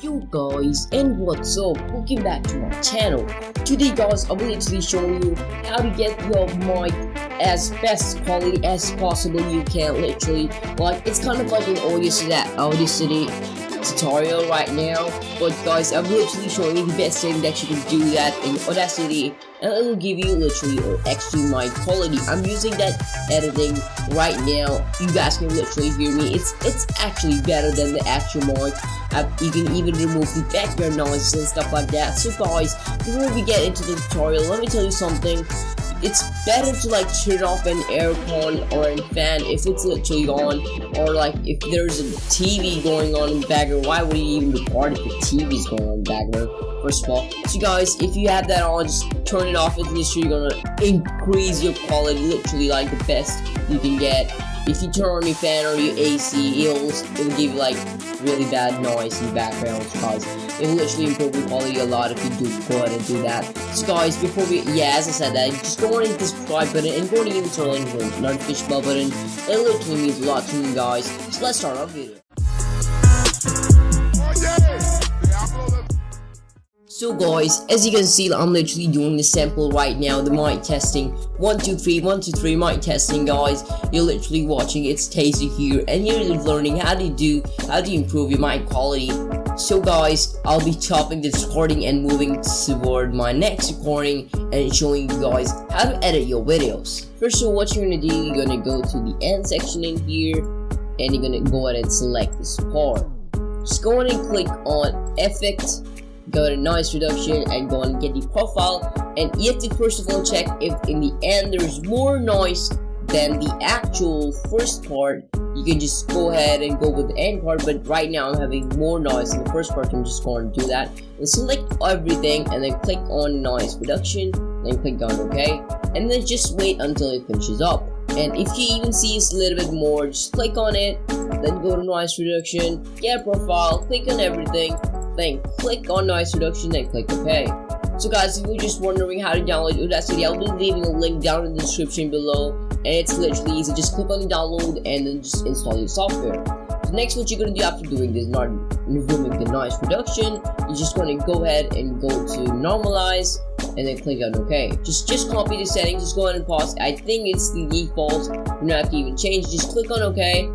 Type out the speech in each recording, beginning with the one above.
Yo guys, and what's up? Welcome back to my channel. Today guys, I'm literally showing you how to get your mic as best quality as possible you can. Literally, like it's kind of like an Audacity tutorial right now, but guys, I'm literally showing you the best thing that you can do that in Audacity, and it will give you literally extreme mic quality. I'm using that editing right now. You guys can literally hear me. It's actually better than the actual mic. You can even remove the background noises and stuff like that. So guys, before we get into the tutorial, let me tell you something. It's better to like turn off an aircon or a fan if it's literally on, or like if there's a TV going on in the background. Why would you even record if the TV is going on in the background? First of all, so guys, if you have that on, just turn it off. It's literally gonna increase your quality, literally like the best you can get. If you turn on your fan or your AC, it'll give you like really bad noise in the background, guys. It will literally improve your quality a lot if you do go ahead and do that. So guys, before we, as I said that, just go on and hit the subscribe button and go on and turn on the notification bell button. It literally means a lot to me, guys. So let's start our video. So guys, as you can see, I'm literally doing the sample right now, the mic testing. 1 2 3 1 2 3 mic testing, guys. You're literally watching ItzTezer here, and you're learning how to improve your mic quality. So guys, I'll be stopping this recording and moving toward my next recording and showing you guys how to edit your videos. First of all, what you're gonna do, you're gonna go to the end section in here, and you're gonna go ahead and select this part. Just go ahead and click on Effect. Go to noise reduction and go and get the profile, and you have to first of all check if in the end there's more noise than the actual first part. You can just go ahead and go with the end part, but right now I'm having more noise in the first part. I'm just going to do that and select everything, and then click on noise reduction, then click on OK, and then just wait until it finishes up. And if you even see it's a little bit more, just click on it, then go to noise reduction, get a profile, click on everything, then click on noise reduction, then click OK. So guys, if you're just wondering how to download Audacity, I'll be leaving a link down in the description below, and it's literally easy. Just click on the download and then just install your software. So next, what you're gonna do after doing this, not removing the noise reduction, you're just gonna go ahead and go to normalize and then click on OK. Just copy the settings, just go ahead and pause. I think it's the default, you don't have to even change, just click on OK.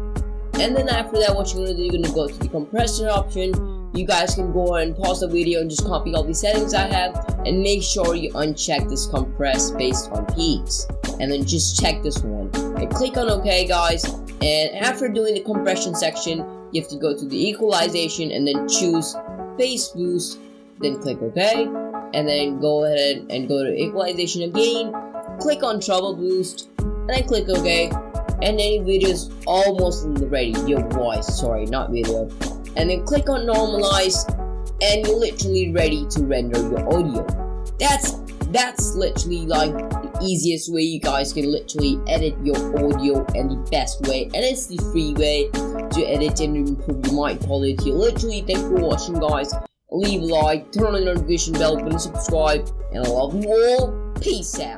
And then after that, what you're gonna do, you're gonna go to the compressor option. You guys can go ahead and pause the video and just copy all the settings I have, and make sure you uncheck this compress based on peaks, and then just check this one and click on OK, guys. And after doing the compression section, you have to go to the equalization and then choose phase boost, then click OK, and then go ahead and go to equalization again, click on treble boost, and then click OK. And then video is almost ready. Your voice, sorry, not video. And then click on normalize, and you're literally ready to render your audio. That's literally like the easiest way you guys can literally edit your audio, and the best way, and it's the free way to edit and improve your mic quality. Literally, thank you for watching, guys. Leave a like, turn on the notification bell, and subscribe, and I love you all. Peace out.